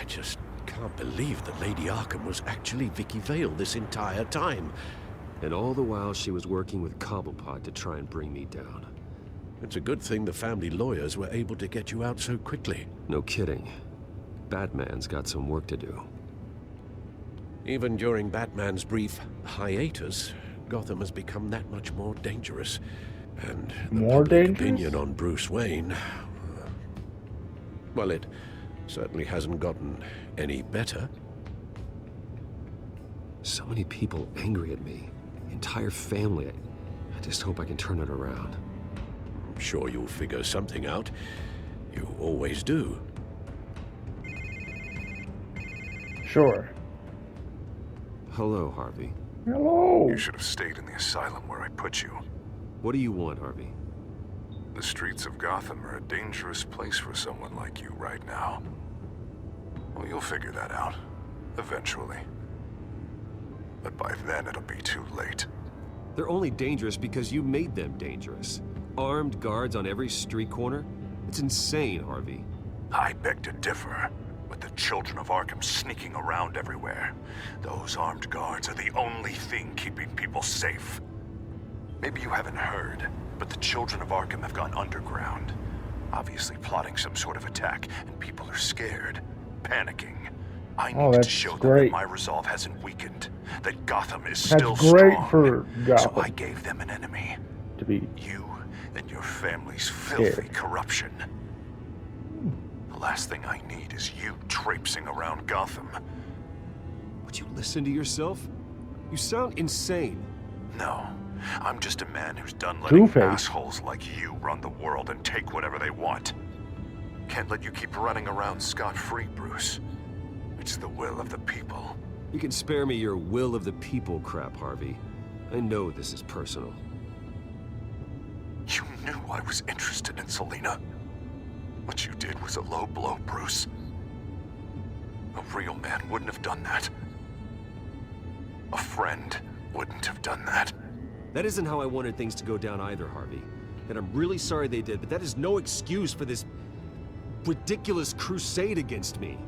just can't believe that Lady Arkham was actually Vicky Vale this entire time. And all the while she was working with Cobblepot to try and bring me down. It's a good thing the family lawyers were able to get you out so quickly. No kidding. Batman's got some work to do. Even during Batman's brief hiatus, Gotham has become that much more dangerous. And the More public dangerous? opinion on Bruce Wayne... well, it certainly hasn't gotten any better. So many people angry at me. Entire family. I just hope I can turn it around. I'm sure you'll figure something out. You always do. Sure. Hello, Harvey. Hello. You should have stayed in the asylum where I put you. What do you want, Harvey? The streets of Gotham are a dangerous place for someone like you right now. Well, you'll figure that out. Eventually. But by then, it'll be too late. They're only dangerous because you made them dangerous. Armed guards on every street corner? It's insane, Harvey. I beg to differ. With the children of Arkham sneaking around everywhere, those armed guards are the only thing keeping people safe. Maybe you haven't heard, but the children of Arkham have gone underground. Obviously plotting some sort of attack, and people are scared, panicking. I need to that's show them great. that my resolve hasn't weakened, that Gotham is That's still great strong. for Gotham. So I gave them an enemy. To be You and your family's filthy scared. corruption. The last thing I need is you traipsing around Gotham. Would you listen to yourself? You sound insane. No, I'm just a man who's done letting Two-Face. assholes like you run the world and take whatever they want. Can't let you keep running around scot-free, Bruce. It's the will of the people. You can spare me your will of the people crap, Harvey. I know this is personal. You knew I was interested in Selina. What you did was a low blow, Bruce. A real man wouldn't have done that. A friend wouldn't have done that. That isn't how I wanted things to go down either, Harvey. And I'm really sorry they did, but that is no excuse for this ridiculous crusade against me.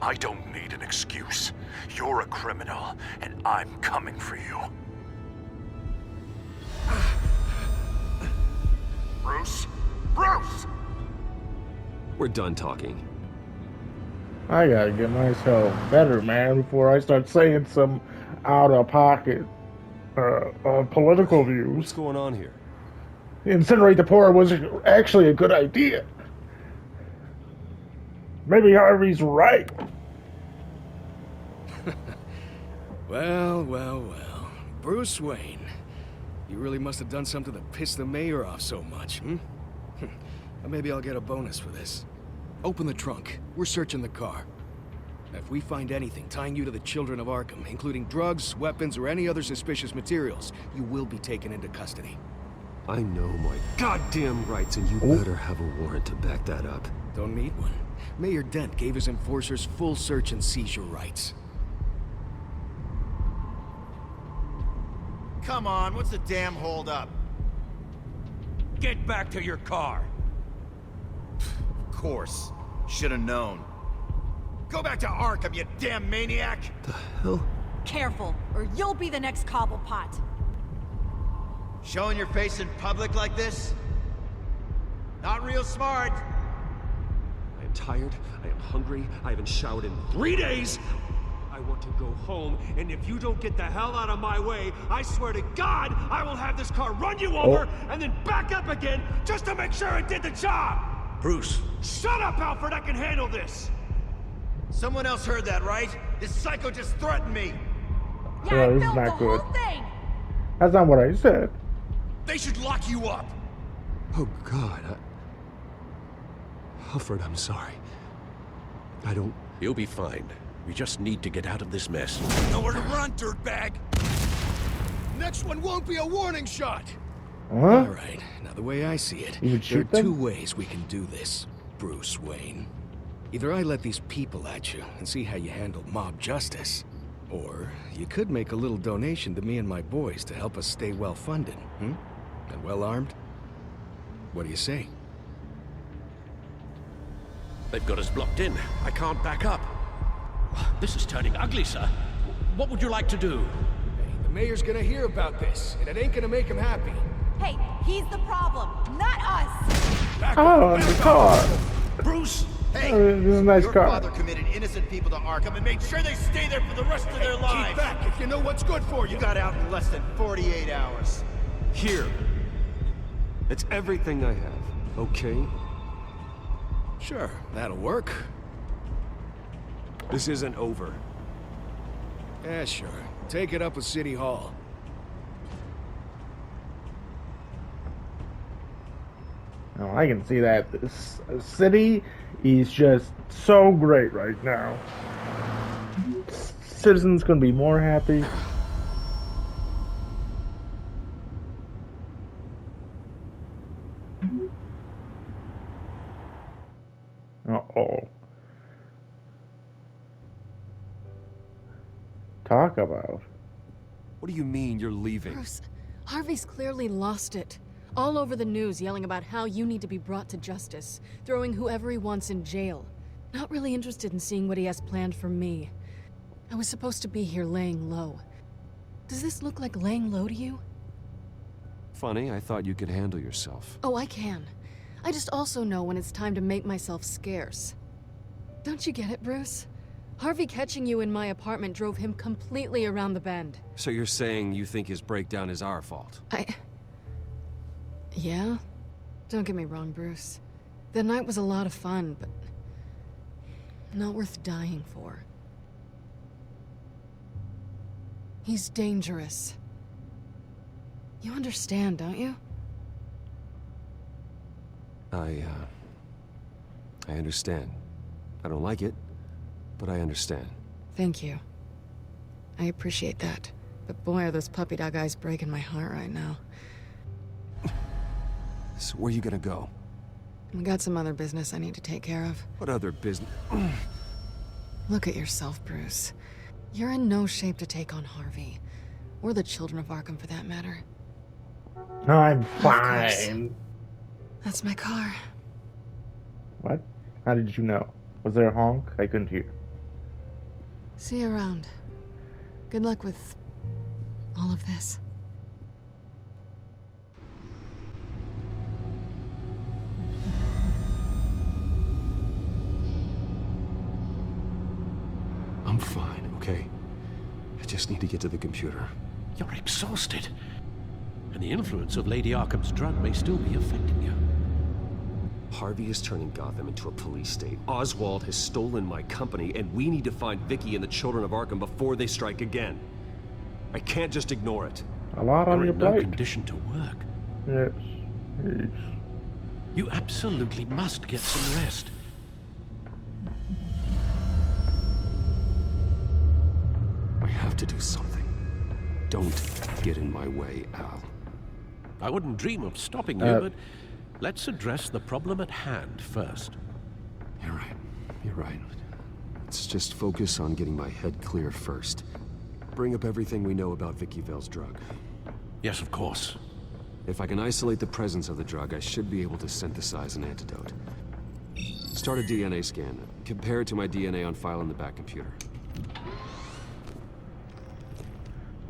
I don't need an excuse. You're a criminal, and I'm coming for you. Bruce? Bruce! We're done talking. I gotta get myself better, man, before I start saying some out-of-pocket political What's views. going on here? Incinerate the poor was actually a good idea. Maybe Harvey's right. Well, well, well. Bruce Wayne. You really must have done something to piss the mayor off so much, hmm? Well, maybe I'll get a bonus for this. Open the trunk. We're searching the car. If we find anything tying you to the children of Arkham, including drugs, weapons, or any other suspicious materials, you will be taken into custody. I know my goddamn rights, and you better have a warrant to back that up. Don't need one. Mayor Dent gave his enforcers full search and seizure rights. Come on, what's the damn holdup? Get back to your car. Of course. Should've known. Go back to Arkham, you damn maniac! The hell? Careful, or you'll be the next Cobblepot. Showing your face in public like this? Not real smart. I am tired, I am hungry, I haven't showered in 3 days! I want to go home, and if you don't get the hell out of my way, I swear to God, I will have this car run you over, and then back up again, just to make sure it did the job! Bruce, Shut up, Alfred, I can handle this! Someone else heard that, right? This psycho just threatened me. Yeah, Yeah, I this is filmed the not good. whole thing. That's not what I said. They should lock you up. Oh, God, Alfred, I'm sorry. I don't... you'll be fine. We just need to get out of this mess. Nowhere to run, dirtbag. Next one won't be a warning shot. Huh? All right, now the way I see it, You would there shoot are them? 2 ways we can do this, Bruce Wayne. Either I let these people at you and see how you handle mob justice, or you could make a little donation to me and my boys to help us stay well-funded, hmm? And well-armed? What do you say? They've got us blocked in. I can't back up. This is turning ugly, sir. What would you like to do? Hey, the mayor's gonna hear about this, and it ain't gonna make him happy. Hey, he's the problem, not us! Back Oh, up, in the back car. up. Bruce! Hey, This is a nice your car. father committed innocent people to Arkham and made sure they stay there for the rest of their Keep lives. back if you know what's good for you. You got out in less than 48 hours. Here. It's everything I have, okay? Sure, that'll work. This isn't over. Yeah, sure. Take it up with City Hall. Oh, I can see that this city is just so great right now. Citizens gonna be more happy. Uh-oh. Talk about. What do you mean you're leaving? Bruce, Harvey's clearly lost it. All over the news yelling about how you need to be brought to justice, throwing whoever he wants in jail. Not really interested in seeing what he has planned for me. I was supposed to be here laying low. Does this look like laying low to you? Funny, I thought you could handle yourself. Oh, I can. I just also know when it's time to make myself scarce. Don't you get it, Bruce? Harvey catching you in my apartment drove him completely around the bend. So you're saying you think his breakdown is our fault? Yeah? Don't get me wrong, Bruce. The night was a lot of fun, but not worth dying for. He's dangerous. You understand, don't you? I understand. I don't like it, but I understand. Thank you. I appreciate that. But boy, are those puppy dog eyes breaking my heart right now. So where are you gonna go? We got some other business I need to take care of. What other business? Look at yourself, Bruce. You're in no shape to take on Harvey. Or the children of Arkham, for that matter. I'm course. fine. That's my car. What? How did you know? Was there a honk? I couldn't hear. See you around. Good luck with all of this. I'm fine, okay? I just need to get to the computer. You're exhausted. And the influence of Lady Arkham's drug may still be affecting you. Harvey is turning Gotham into a police state. Oswald has stolen my company, and we need to find Vicky and the children of Arkham before they strike again. I can't just ignore it. A lot on You're your in no plate. condition to work. Yes. Yes. You absolutely must get some rest. I have to do something. Don't get in my way, Al. I wouldn't dream of stopping you, but let's address the problem at hand first. You're right. You're right. Let's just focus on getting my head clear first. Bring up everything we know about Vicky Vale's drug. Yes, of course. If I can isolate the presence of the drug, I should be able to synthesize an antidote. Start a DNA scan. Compare it to my DNA on file in the back computer.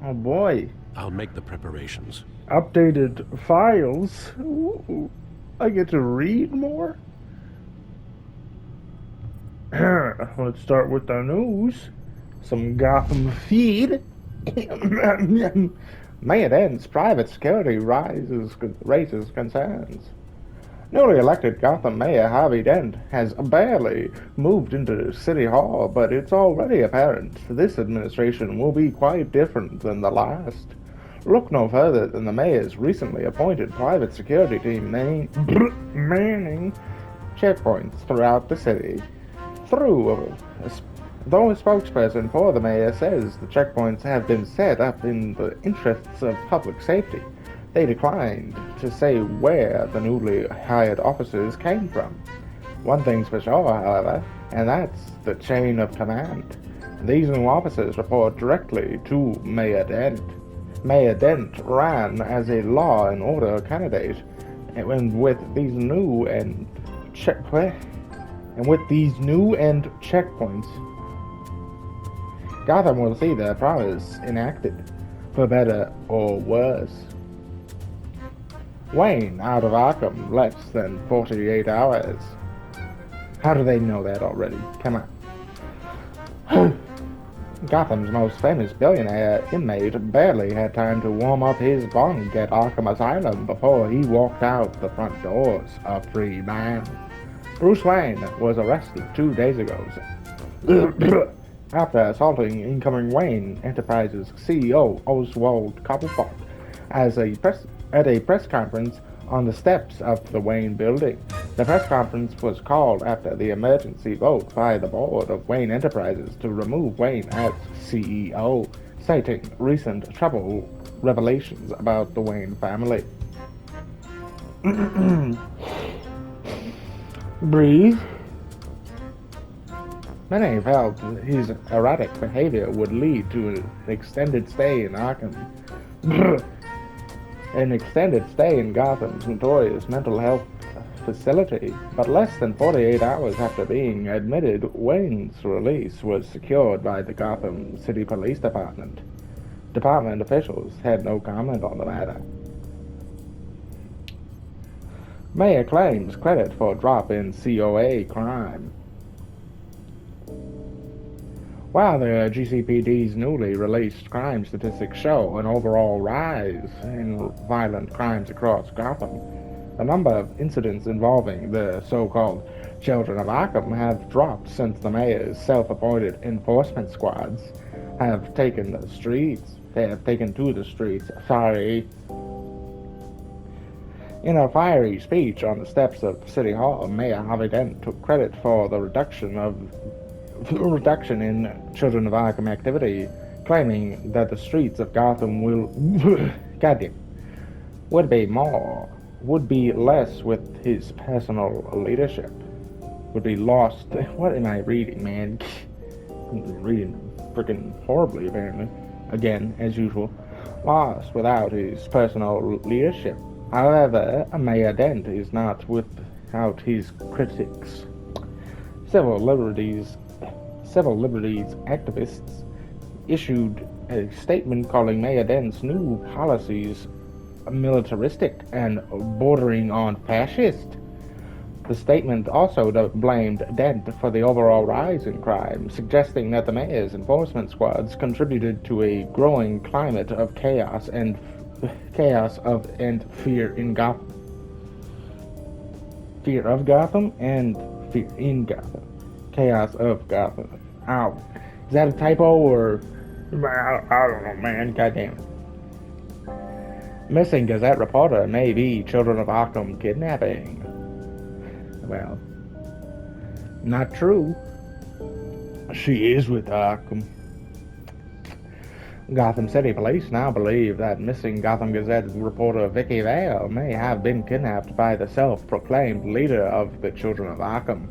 Oh boy. I'll make the preparations. Updated files. Ooh, I get to read more? Let's start with the news. Some Gotham feed. Mayor Dent's private security raises concerns. Newly elected Gotham Mayor Harvey Dent has barely moved into City Hall, but it's already apparent this administration will be quite different than the last. Look no further than the mayor's recently appointed private security team manning checkpoints throughout the city. Though a spokesperson for the mayor says the checkpoints have been set up in the interests of public safety, they declined to say where the newly hired officers came from. One thing's for sure, however, and that's the chain of command. These new officers report directly to Mayor Dent. Mayor Dent ran as a law and order candidate, and with these new checkpoints, Gotham will see their promise enacted, for better or worse. Wayne out of Arkham less than 48 hours. How do they know that already? Come on. Gotham's most famous billionaire inmate barely had time to warm up his bunk at Arkham Asylum before he walked out the front doors a free man. Bruce Wayne was arrested 2 days ago after assaulting incoming Wayne Enterprises CEO Oswald Cobblepot at a press conference on the steps of the Wayne building. The press conference was called after the emergency vote by the board of Wayne Enterprises to remove Wayne as CEO, citing recent trouble revelations about the Wayne family. Breathe. Many felt his erratic behavior would lead to an extended stay in Arkham. An extended stay in Gotham's notorious mental health facility, but less than 48 hours after being admitted, Wayne's release was secured by the Gotham City Police Department. Department officials had no comment on the matter. Mayor claims credit for drop in COA crime. While the GCPD's newly released crime statistics show an overall rise in violent crimes across Gotham, the number of incidents involving the so-called Children of Arkham have dropped since the mayor's self-appointed enforcement squads have taken to the streets. In a fiery speech on the steps of City Hall, Mayor Harvey Dent took credit for the reduction in Children of Arkham activity, claiming that the streets of Gotham would be less with his personal leadership. Would be lost. What am I reading, man? I'm reading freaking horribly, apparently. Again, as usual. Lost without his personal leadership. However, Mayor Dent is not without his critics. Civil liberties activists issued a statement calling Mayor Dent's new policies militaristic and bordering on fascist. The statement also blamed Dent for the overall rise in crime, suggesting that the mayor's enforcement squads contributed to a growing climate of chaos and fear in Gotham. Fear of Gotham and fear in Gotham. Chaos of Gotham. Ow. Is that a typo or... I don't know, man. Goddamn it. Missing Gazette reporter may be Children of Arkham kidnapping. Well, not true. She is with Arkham. Gotham City Police now believe that missing Gotham Gazette reporter Vicky Vale may have been kidnapped by the self-proclaimed leader of the Children of Arkham.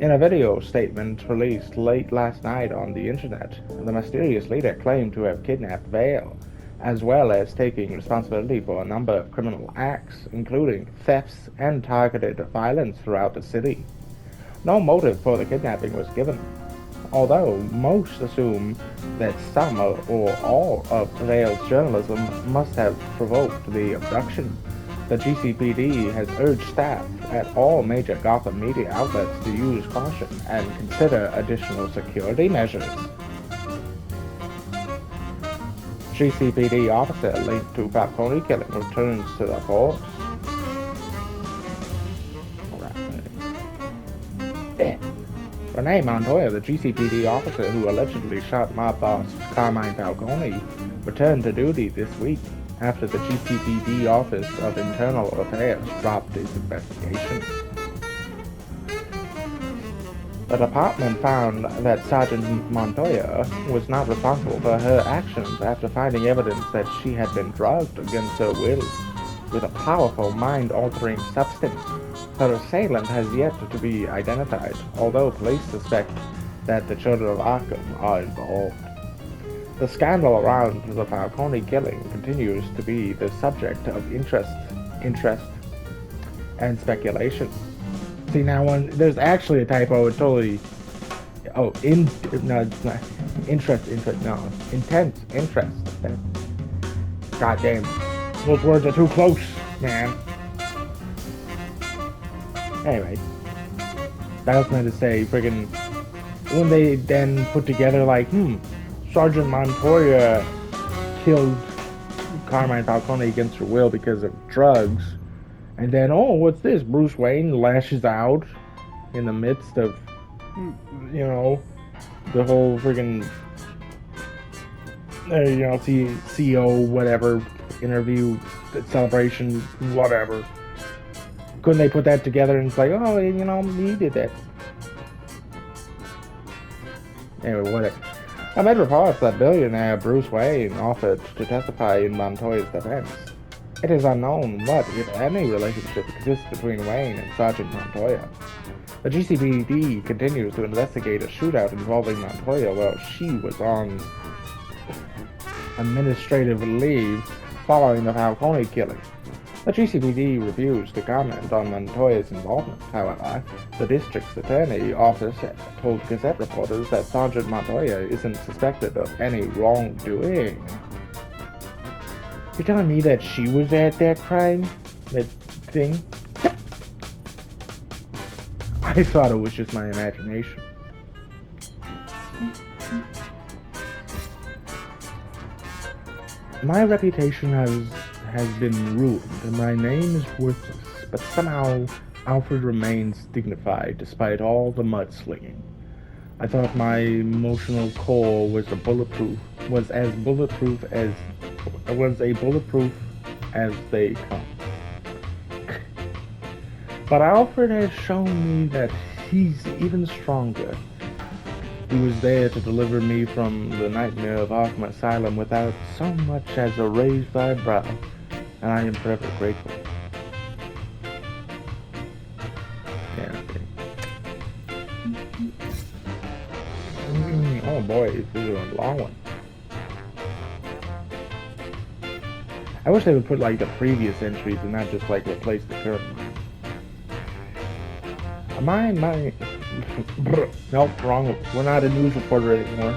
In a video statement released late last night on the internet, the mysterious leader claimed to have kidnapped Vale, as well as taking responsibility for a number of criminal acts, including thefts and targeted violence throughout the city. No motive for the kidnapping was given, although most assume that some or all of Vale's journalism must have provoked the abduction. The GCPD has urged staff at all major Gotham media outlets to use caution and consider additional security measures. GCPD officer linked to Falcone killing returns to the force. Renee Montoya, the GCPD officer who allegedly shot mob boss Carmine Falcone, returned to duty this week after the GCPD Office of Internal Affairs dropped its investigation. The department found that Sergeant Montoya was not responsible for her actions after finding evidence that she had been drugged against her will with a powerful mind-altering substance. Her assailant has yet to be identified, although police suspect that the Children of Arkham are involved. The scandal around the Falcone killing continues to be the subject of interest, and speculation. See, now when there's actually a typo, it totally... Oh, no, it's not. intense interest. God damn. Those words are too close, man. Anyway. I was meant to say, friggin' when they then put together, like, Sergeant Montoya killed Carmine Falcone against her will because of drugs. And then, oh, what's this? Bruce Wayne lashes out in the midst of, you know, the whole friggin', CEO, whatever, interview, celebration, whatever. Couldn't they put that together and say, oh, he did that? Anyway, whatever. I read reports that billionaire Bruce Wayne offered to testify in Montoya's defense. It is unknown what, if any, relationship exists between Wayne and Sergeant Montoya. The GCPD continues to investigate a shootout involving Montoya while she was on administrative leave following the Falcone killing. The GCPD refused to comment on Montoya's involvement. However, the district's attorney office told Gazette reporters that Sergeant Montoya isn't suspected of any wrongdoing. You're telling me that she was at that crime? That thing? I thought it was just my imagination. My reputation has been ruined, and my name is worthless, but somehow Alfred remains dignified despite all the mudslinging. I thought my emotional core was as bulletproof as they come. But Alfred has shown me that he's even stronger. He was there to deliver me from the nightmare of Arkham Asylum without so much as a raised eyebrow, and I am forever grateful. Yeah, okay. Oh boy, this is a long one. I wish they would put like the previous entries and not just like replace the current one. Nope, wrong. We're not a news reporter anymore.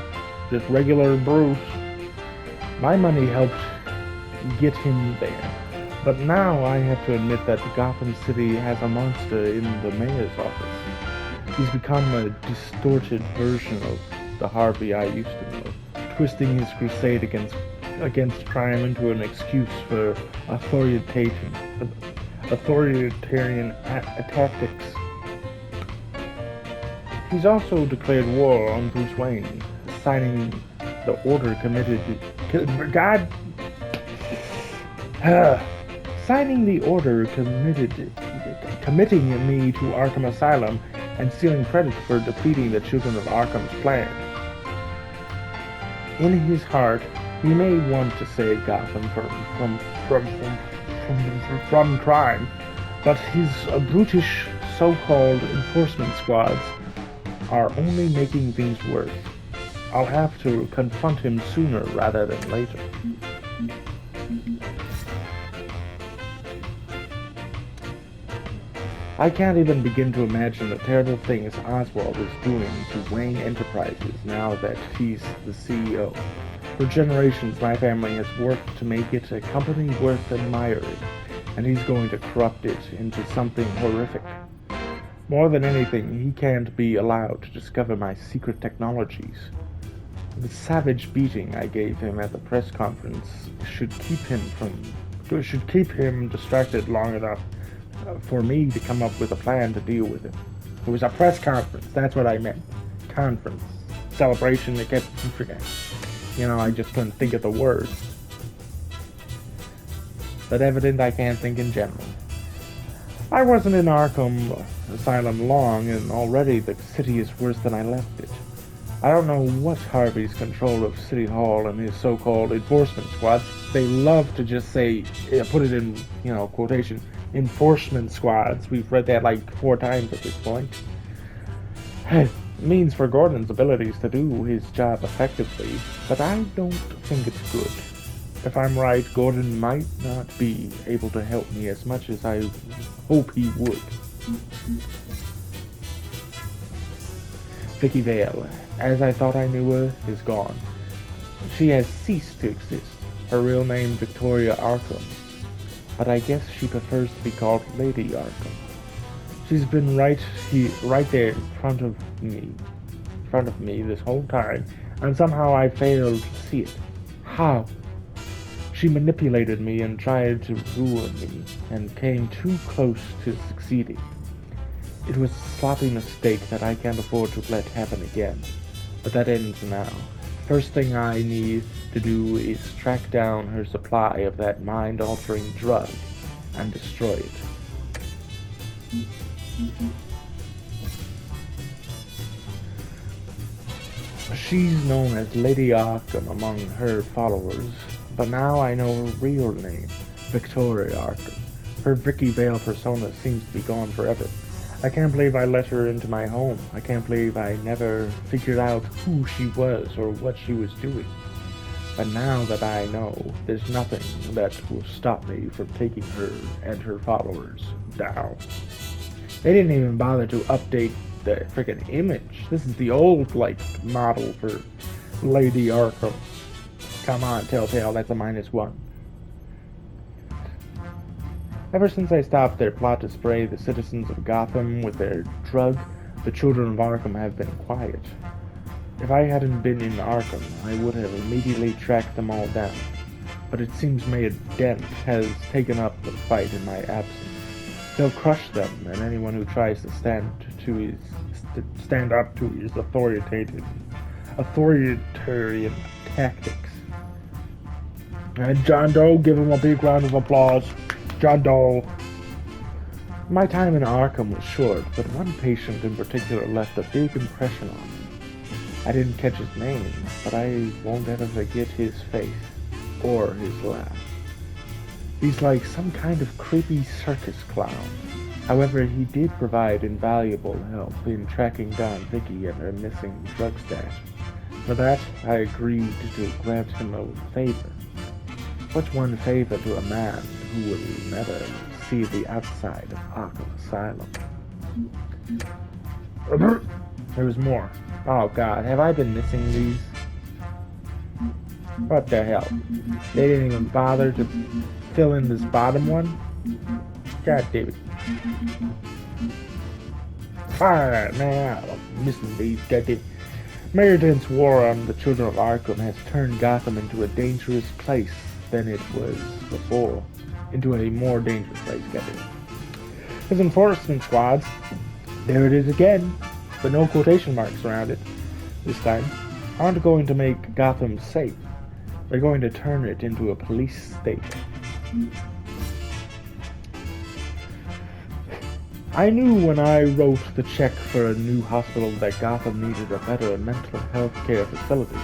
Just regular Bruce. My money helped get him there. But now I have to admit that Gotham City has a monster in the mayor's office. He's become a distorted version of the Harvey I used to know, twisting his crusade against crime into an excuse for authoritarian tactics. He's also declared war on Bruce Wayne, signing the order committing me to Arkham Asylum and stealing credit for defeating the Children of Arkham's plan. In his heart, he may want to save Gotham from crime, but his brutish so-called enforcement squads are only making things worse. I'll have to confront him sooner rather than later. I can't even begin to imagine the terrible things Oswald is doing to Wayne Enterprises now that he's the CEO. For generations, my family has worked to make it a company worth admiring, and he's going to corrupt it into something horrific. More than anything, he can't be allowed to discover my secret technologies. The savage beating I gave him at the press conference should keep him distracted long enough for me to come up with a plan to deal with him. It was a press conference, that's what I meant. Conference. Celebration, I kept forgetting. I just couldn't think of the words. But evident I can't think in general. I wasn't in Arkham Asylum long, and already the city is worse than I left it. I don't know what Harvey's control of City Hall and his so-called enforcement squads. They love to just say, put it in, quotation, enforcement squads. We've read that like 4 times at this point. It means for Gordon's abilities to do his job effectively, but I don't think it's good. If I'm right, Gordon might not be able to help me as much as I hope he would. Vicky Vale, as I thought I knew her, is gone. She has ceased to exist. Her real name, Victoria Arkham. But I guess she prefers to be called Lady Arkham. She's been right there in front of me this whole time, and somehow I failed to see it. How? She manipulated me and tried to ruin me, and came too close to succeeding. It was a sloppy mistake that I can't afford to let happen again. But that ends now. First thing I need to do is track down her supply of that mind-altering drug and destroy it. She's known as Lady Arkham among her followers, but now I know her real name, Victoria Arkham. Her Vicky Vale persona seems to be gone forever. I can't believe I let her into my home. I can't believe I never figured out who she was or what she was doing. But now that I know, there's nothing that will stop me from taking her and her followers down. They didn't even bother to update the freaking image. This is the old, model for Lady Arkham. Come on, Telltale, that's a -1. Ever since I stopped their plot to spray the citizens of Gotham with their drug, the children of Arkham have been quiet. If I hadn't been in Arkham, I would have immediately tracked them all down. But it seems Mayor Dent has taken up the fight in my absence. He'll crush them and anyone who tries to stand up to his authoritarian tactics. And John Doe, give him a big round of applause. John Doe. My time in Arkham was short, but one patient in particular left a big impression on me. I didn't catch his name, but I won't ever forget his face or his laugh. He's like some kind of creepy circus clown. However, he did provide invaluable help in tracking down Vicky and her missing drug stash. For that, I agreed to grant him a favor. What's one favor to a man who will never see the outside of Arkham Asylum? There was more. Oh god, have I been missing these? What the hell? They didn't even bother to fill in this bottom one? God damn it. Alright, man, I'm missing these, god damn it. Mayor Dent's war on the children of Arkham has turned Gotham into a dangerous place than it was before. Into a more dangerous place, god damn it. His enforcement squads, there it is again, but no quotation marks around it this time, aren't going to make Gotham safe. They're going to turn it into a police state. I knew when I wrote the check for a new hospital that Gotham needed a better mental health care facility,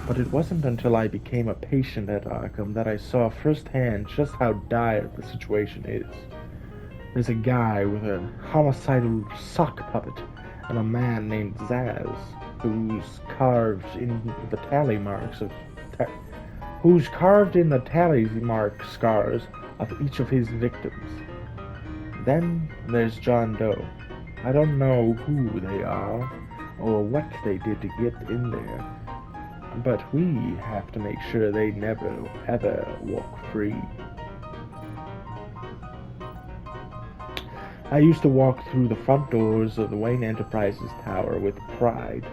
but it wasn't until I became a patient at Arkham that I saw firsthand just how dire the situation is. There's a guy with a homicidal sock puppet and a man named Zaz, who's carved in the tally scars of each of his victims. Then there's John Doe. I don't know who they are or what they did to get in there, but we have to make sure they never ever walk free. I used to walk through the front doors of the Wayne Enterprises Tower with pride.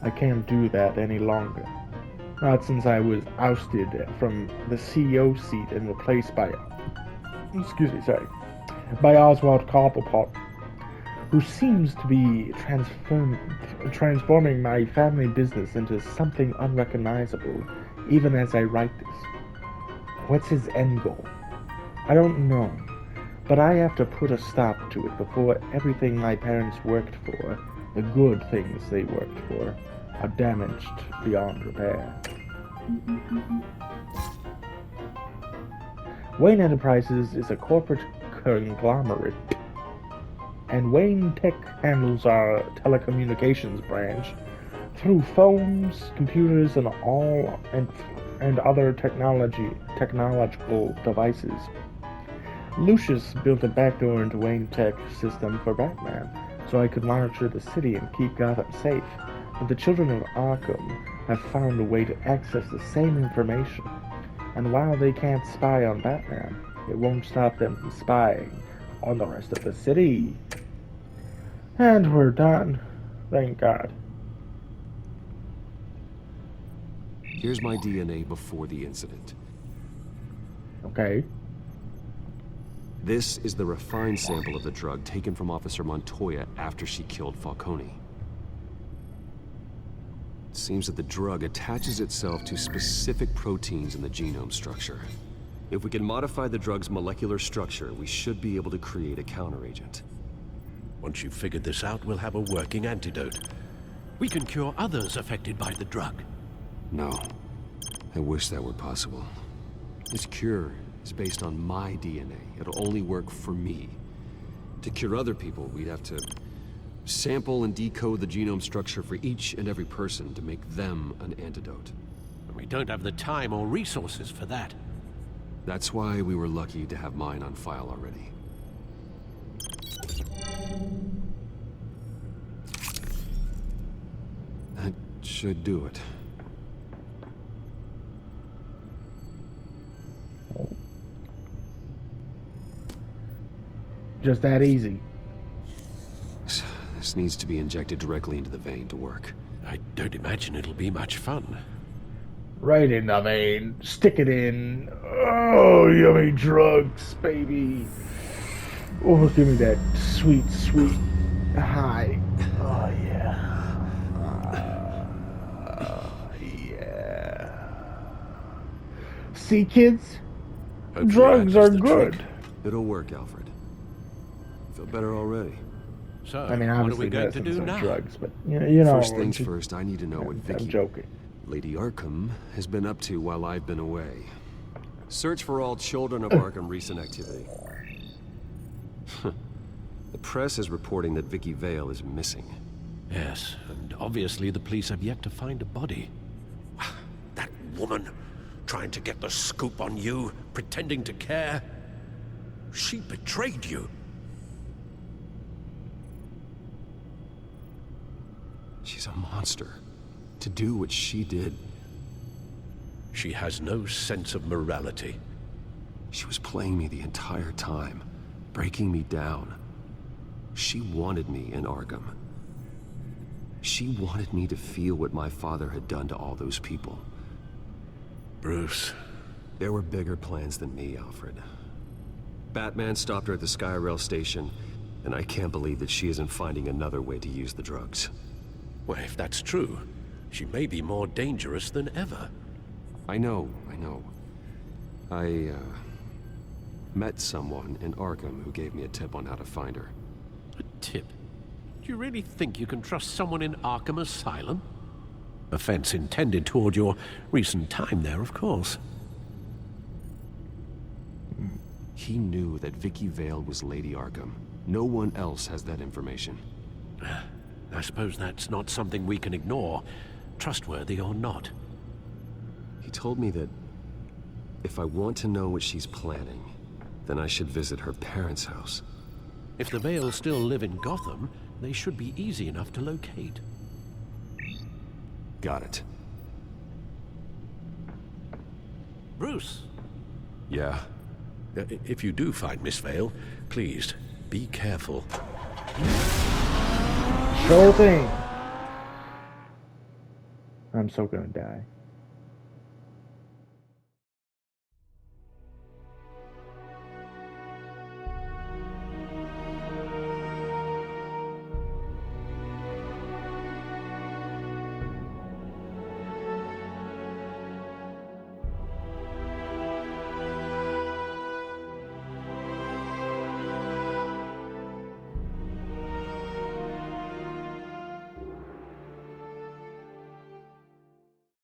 I can't do that any longer. Not since I was ousted from the CEO seat and replaced by Oswald Cobblepot, who seems to be transforming my family business into something unrecognizable, even as I write this. What's his end goal? I don't know, but I have to put a stop to it before everything my parents worked for, the good things they worked for, are damaged beyond repair. Wayne Enterprises is a corporate conglomerate, and Wayne Tech handles our telecommunications branch through phones, computers, and other technological devices. Lucius built a backdoor into Wayne Tech's system for Batman, so I could monitor the city and keep Gotham safe. But the children of Arkham have found a way to access the same information. And while they can't spy on Batman, it won't stop them from spying on the rest of the city. And we're done. Thank God. Here's my DNA before the incident. Okay. This is the refined sample of the drug taken from Officer Montoya after she killed Falcone. It seems that the drug attaches itself to specific proteins in the genome structure. If we can modify the drug's molecular structure, we should be able to create a counteragent. Once you've figured this out, we'll have a working antidote. We can cure others affected by the drug. No. I wish that were possible. This cure is based on my DNA. It'll only work for me. To cure other people, we'd have to sample and decode the genome structure for each and every person to make them an antidote. We don't have the time or resources for that. That's why we were lucky to have mine on file already. That should do it. Just that easy. This needs to be injected directly into the vein to work. I don't imagine it'll be much fun. Right in the vein. Stick it in. Oh, yummy drugs, baby. Oh, give me that sweet, sweet high. Oh, yeah. Yeah. See, kids? Hopefully Drugs that are does the good. trick. It'll work, Alfred. Feel better already. So, I mean, what are obviously, we going to do some now? drugs, but you know. First things first, I need to know what I'm Vicky, joking. Lady Arkham, has been up to while I've been away. Search for all children of Arkham recent activity. The press is reporting that Vicky Vale is missing. Yes, and obviously the police have yet to find a body. That woman, trying to get the scoop on you, pretending to care. She betrayed you. She's a monster. To do what she did. She has no sense of morality. She was playing me the entire time, breaking me down. She wanted me in Arkham. She wanted me to feel what my father had done to all those people. Bruce. There were bigger plans than me, Alfred. Batman stopped her at the Skyrail station, and I can't believe that she isn't finding another way to use the drugs. Well, if that's true, she may be more dangerous than ever. I know. I met someone in Arkham who gave me a tip on how to find her. A tip? Do you really think you can trust someone in Arkham Asylum? Offense intended toward your recent time there, of course. He knew that Vicky Vale was Lady Arkham. No one else has that information. I suppose that's not something we can ignore, trustworthy or not. He told me that if I want to know what she's planning, then I should visit her parents' house. If the Vales still live in Gotham, they should be easy enough to locate. Got it. Bruce! Yeah? If you do find Miss Vale, please, be careful. Sure thing. I'm so gonna die.